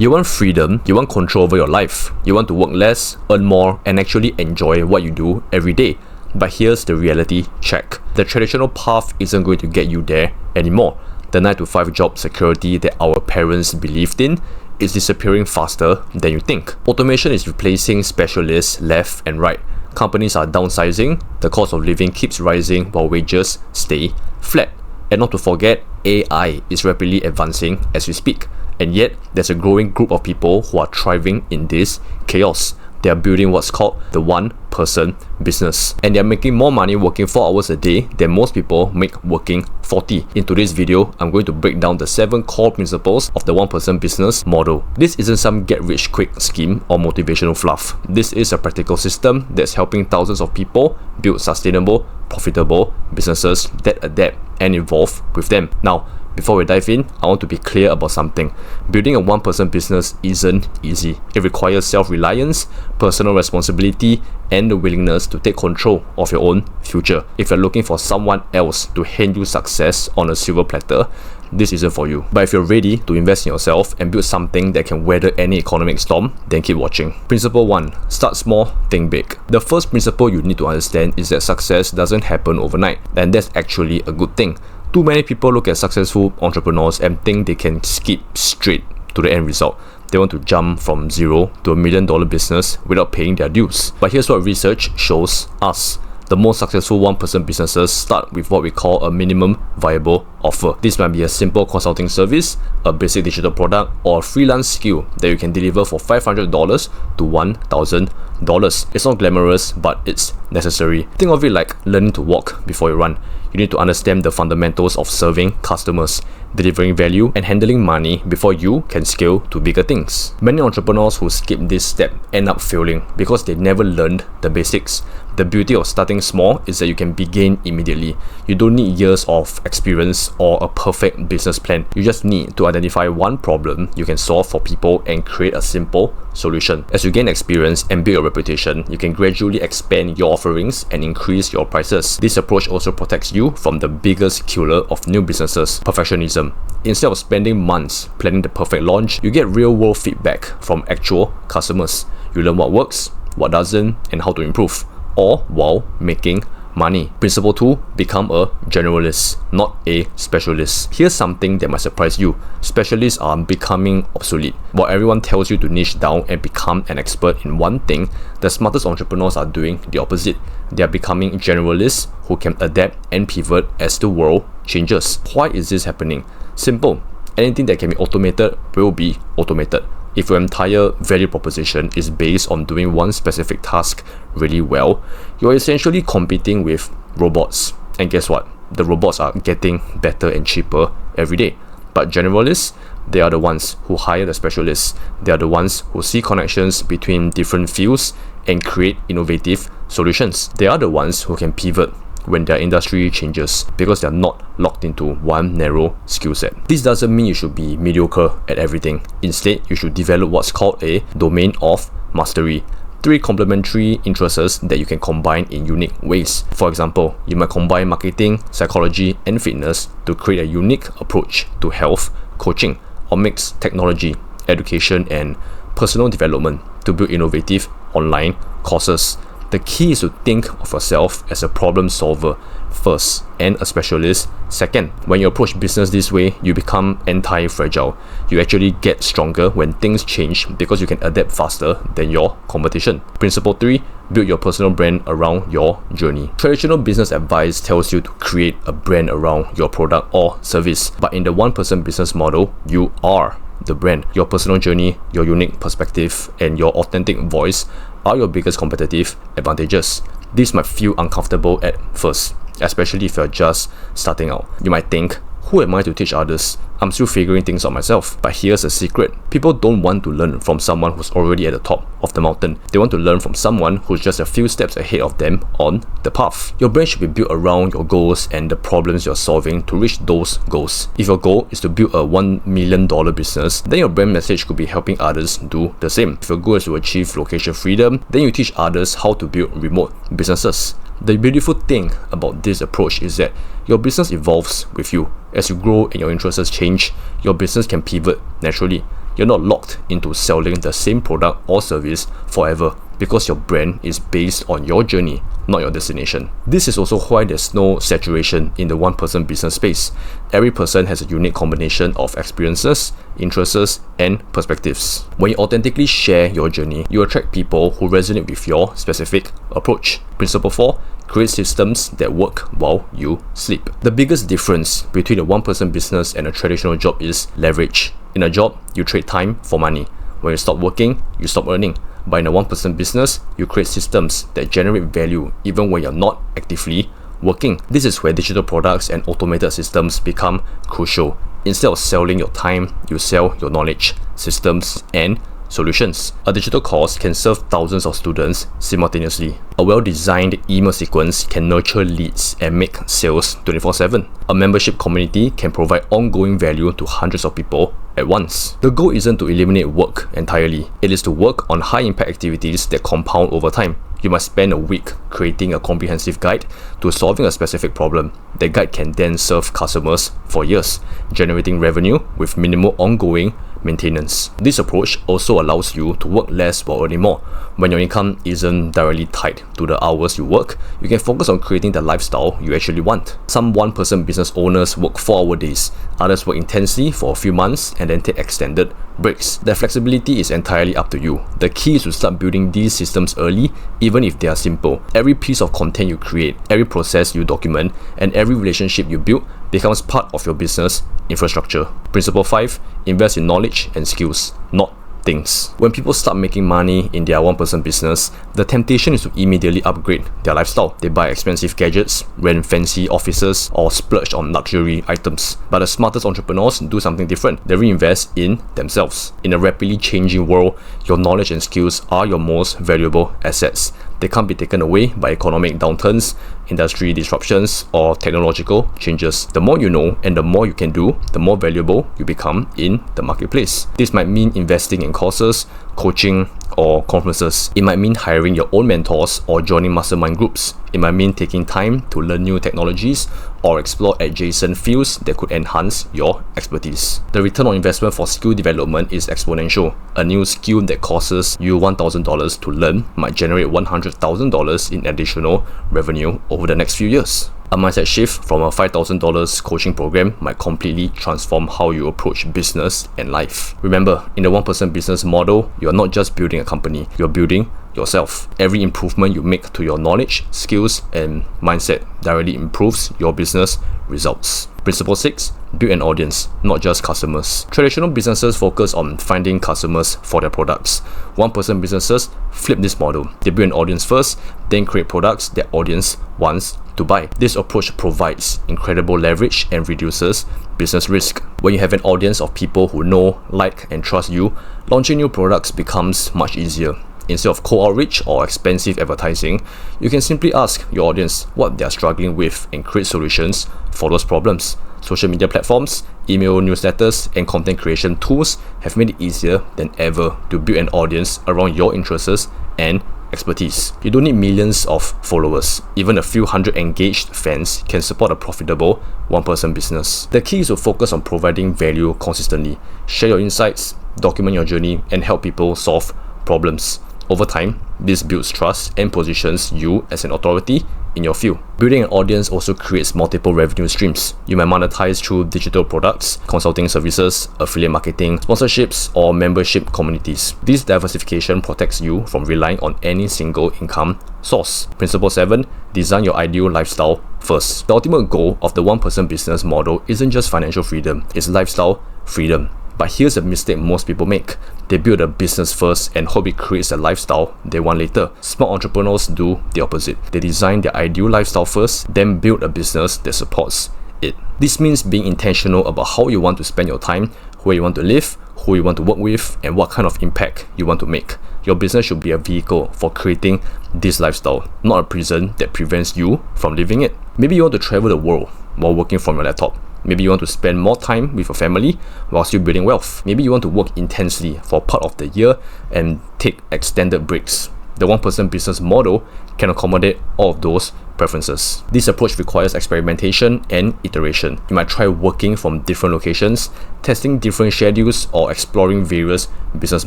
You want freedom, you want control over your life, you want to work less, earn more, and actually enjoy what you do every day. But here's the reality check. The traditional path isn't going to get you there anymore. The 9 to 5 job security that our parents believed in is disappearing faster than you think. Automation is replacing specialists left and right. Companies are downsizing, the cost of living keeps rising while wages stay flat. And not to forget, AI is rapidly advancing as we speak. And yet, there's a growing group of people who are thriving in this chaos. They are building what's called the one-person business. And they're making more money working 4 hours a day than most people make working 40. In today's video, I'm going to break down the 7 core principles of the one-person business model. This isn't some get-rich-quick scheme or motivational fluff. This is a practical system that's helping thousands of people build sustainable, profitable businesses that adapt and evolve with them. Now, before we dive in, I want to be clear about something. Building a one-person business isn't easy. It requires self-reliance, personal responsibility, and the willingness to take control of your own future. If you're looking for someone else to hand you success on a silver platter, this isn't for you. But if you're ready to invest in yourself and build something that can weather any economic storm, then keep watching. Principle 1. Start small, think big. The first principle you need to understand is that success doesn't happen overnight, and that's actually a good thing. Too many people look at successful entrepreneurs and think they can skip straight to the end result. They want to jump from zero to $1 million business without paying their dues. But here's what research shows us. The most successful one-person businesses start with what we call a minimum viable offer. This might be a simple consulting service, a basic digital product, or a freelance skill that you can deliver for $500 to $1,000. It's not glamorous, but it's necessary. Think of it like learning to walk before you run. You need to understand the fundamentals of serving customers, delivering value, and handling money before you can scale to bigger things. Many entrepreneurs who skip this step end up failing because they never learned the basics. The beauty of starting small is that you can begin immediately. You don't need years of experience or a perfect business plan. You just need to identify one problem you can solve for people and create a simple solution. As you gain experience and build a reputation, you can gradually expand your offerings and increase your prices. This approach also protects you from the biggest killer of new businesses, perfectionism. Instead of spending months planning the perfect launch, you get real-world feedback from actual customers. You learn what works, what doesn't, and how to improve, all while making money. Principle 2. Become a generalist, not a specialist. Here's something that might surprise you. Specialists are becoming obsolete. While everyone tells you to niche down and become an expert in one thing, the smartest entrepreneurs are doing the opposite. They are becoming generalists who can adapt and pivot as the world changes. Why is this happening? Simple. Anything that can be automated will be automated. If your entire value proposition is based on doing one specific task really well, you're essentially competing with robots. And guess what? The robots are getting better and cheaper every day. But generalists, they are the ones who hire the specialists. They are the ones who see connections between different fields and create innovative solutions. They are the ones who can pivot when their industry changes because they are not locked into one narrow skill set. This doesn't mean you should be mediocre at everything. Instead, you should develop what's called a domain of mastery. 3 complementary interests that you can combine in unique ways. For example, you might combine marketing, psychology, and fitness to create a unique approach to health coaching, or mix technology, education, and personal development to build innovative online courses. The key is to think of yourself as a problem solver first and a specialist second. When you approach business this way, you become anti-fragile. You actually get stronger when things change because you can adapt faster than your competition. Principle 3. Build your personal brand around your journey. Traditional business advice tells you to create a brand around your product or service. But in the one-person business model, you are the brand. Your personal journey, your unique perspective, and your authentic voice are your biggest competitive advantages. This might feel uncomfortable at first, especially if you're just starting out. You might think, who am I to teach others? I'm still figuring things out myself. But here's a secret. People don't want to learn from someone who's already at the top of the mountain. They want to learn from someone who's just a few steps ahead of them on the path. Your brand should be built around your goals and the problems you're solving to reach those goals. If your goal is to build a $1 million business, then your brand message could be helping others do the same. If your goal is to achieve location freedom, then you teach others how to build remote businesses. The beautiful thing about this approach is that your business evolves with you. As you grow and your interests change, your business can pivot naturally. You're not locked into selling the same product or service forever because your brand is based on your journey, not your destination. This is also why there's no saturation in the one-person business space. Every person has a unique combination of experiences, interests, and perspectives. When you authentically share your journey, you attract people who resonate with your specific approach. Principle 4. Create systems that work while you sleep. The biggest difference between a one-person business and a traditional job is leverage. In a job, you trade time for money. When you stop working, you stop earning. But in a one-person business, you create systems that generate value even when you're not actively working. This is where digital products and automated systems become crucial. Instead of selling your time, you sell your knowledge, systems, and solutions. A digital course can serve thousands of students simultaneously. A well-designed email sequence can nurture leads and make sales 24/7. A membership community can provide ongoing value to hundreds of people at once. The goal isn't to eliminate work entirely. It is to work on high-impact activities that compound over time. You must spend a week creating a comprehensive guide to solving a specific problem. The guide can then serve customers for years, generating revenue with minimal ongoing maintenance. This approach also allows you to work less while earning more. When your income isn't directly tied to the hours you work, you can focus on creating the lifestyle you actually want. Some one-person business owners work 4-hour days, others work intensely for a few months and then take extended breaks. The flexibility is entirely up to you. The key is to start building these systems early, even if they are simple. Every piece of content you create, every process you document, and every relationship you build becomes part of your business infrastructure. Principle 5. Invest in knowledge and skills, not things. When people start making money in their one-person business, the temptation is to immediately upgrade their lifestyle. They buy expensive gadgets, rent fancy offices, or splurge on luxury items. But the smartest entrepreneurs do something different. They reinvest in themselves. In a rapidly changing world, your knowledge and skills are your most valuable assets. They can't be taken away by economic downturns, industry disruptions, or technological changes. The more you know and the more you can do, the more valuable you become in the marketplace. This might mean investing in courses, coaching, or conferences. It might mean hiring your own mentors or joining mastermind groups. It might mean taking time to learn new technologies or explore adjacent fields that could enhance your expertise. The return on investment for skill development is exponential. A new skill that costs you $1,000 to learn might generate $100,000 in additional revenue over the next few years. A mindset shift from a $5,000 coaching program might completely transform how you approach business and life. Remember, in the one-person business model, you're not just building a company, you're building yourself. Every improvement you make to your knowledge, skills, and mindset directly improves your business results. Principle 6. Build an audience, not just customers. Traditional businesses focus on finding customers for their products. One-person businesses flip this model. They build an audience first, then create products that audience wants to buy. This approach provides incredible leverage and reduces business risk. When you have an audience of people who know, like, and trust you, launching new products becomes much easier. Instead of cold outreach or expensive advertising, you can simply ask your audience what they are struggling with and create solutions for those problems. Social media platforms, email newsletters, and content creation tools have made it easier than ever to build an audience around your interests and expertise. You don't need millions of followers. Even a few hundred engaged fans can support a profitable one-person business. The key is to focus on providing value consistently. Share your insights, document your journey, and help people solve problems. Over time, this builds trust and positions you as an authority in your field. Building an audience also creates multiple revenue streams. You might monetize through digital products, consulting services, affiliate marketing, sponsorships, or membership communities. This diversification protects you from relying on any single income source. Principle 7. Design your ideal lifestyle first. The ultimate goal of the one-person business model isn't just financial freedom, it's lifestyle freedom. But here's a mistake most people make. They build a business first and hope it creates a lifestyle they want later. Smart entrepreneurs do the opposite. They design their ideal lifestyle first, then build a business that supports it. This means being intentional about how you want to spend your time, where you want to live, who you want to work with, and what kind of impact you want to make. Your business should be a vehicle for creating this lifestyle, not a prison that prevents you from living it. Maybe you want to travel the world while working from your laptop. Maybe you want to spend more time with your family while still building wealth. Maybe you want to work intensely for part of the year and take extended breaks. The one-person business model can accommodate all of those preferences. This approach requires experimentation and iteration. You might try working from different locations, testing different schedules, or exploring various business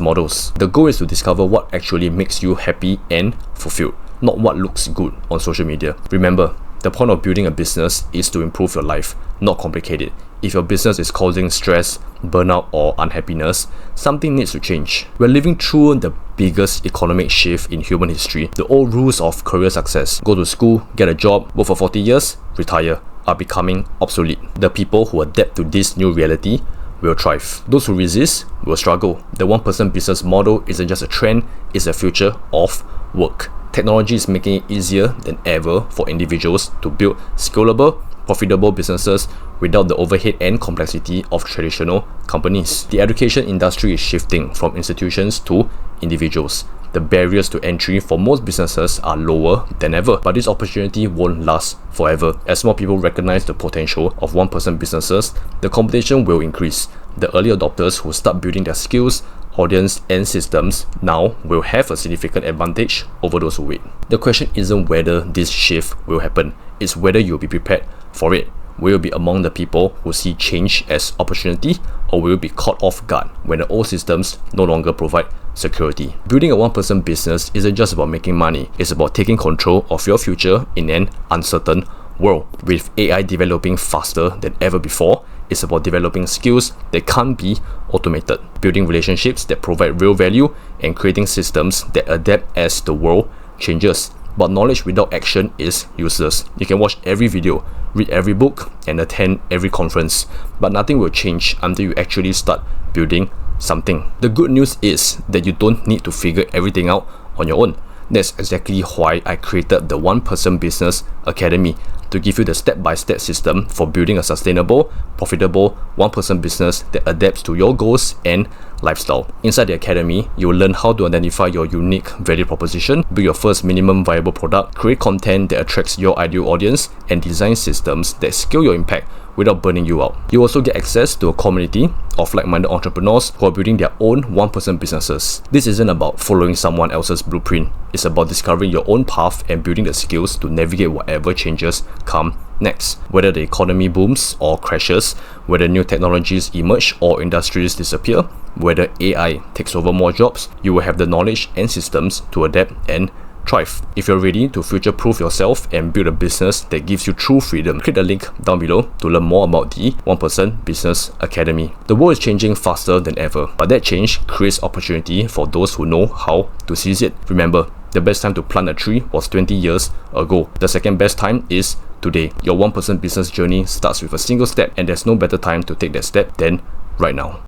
models. The goal is to discover what actually makes you happy and fulfilled, not what looks good on social media. Remember, the point of building a business is to improve your life, not complicate it. If your business is causing stress, burnout, or unhappiness, something needs to change. We're living through the biggest economic shift in human history. The old rules of career success, go to school, get a job, work for 40 years, retire, are becoming obsolete. The people who adapt to this new reality will thrive. Those who resist will struggle. The one-person business model isn't just a trend, it's a future of work. Technology is making it easier than ever for individuals to build scalable, profitable businesses without the overhead and complexity of traditional companies. The education industry is shifting from institutions to individuals. The barriers to entry for most businesses are lower than ever, but this opportunity won't last forever. As more people recognize the potential of one-person businesses, the competition will increase. The early adopters who start building their skills, audience, and systems now will have a significant advantage over those who wait. The question isn't whether this shift will happen, it's whether you'll be prepared for it. Will you be among the people who see change as opportunity, or will you be caught off guard when the old systems no longer provide security? Building a one-person business isn't just about making money, it's about taking control of your future in an uncertain world. With AI developing faster than ever before, it's about developing skills that can't be automated, building relationships that provide real value, and creating systems that adapt as the world changes. But knowledge without action is useless. You can watch every video, read every book, and attend every conference, but nothing will change until you actually start building something. The good news is that you don't need to figure everything out on your own. That's exactly why I created the One-Person Business Academy, to give you the step-by-step system for building a sustainable, profitable one-person business that adapts to your goals and lifestyle. Inside the academy, you will learn how to identify your unique value proposition, build your first minimum viable product, create content that attracts your ideal audience, and design systems that scale your impact without burning you out. You also get access to a community of like-minded entrepreneurs who are building their own one-person businesses. This isn't about following someone else's blueprint. It's about discovering your own path and building the skills to navigate whatever changes come next. Whether the economy booms or crashes, whether new technologies emerge or industries disappear, whether AI takes over more jobs, you will have the knowledge and systems to adapt and thrive. If you're ready to future-proof yourself and build a business that gives you true freedom, click the link down below to learn more about the One-Person Business Academy. The world is changing faster than ever, but that change creates opportunity for those who know how to seize it. Remember, the best time to plant a tree was 20 years ago. The second best time is today. Your one-person business journey starts with a single step, and there's no better time to take that step than right now.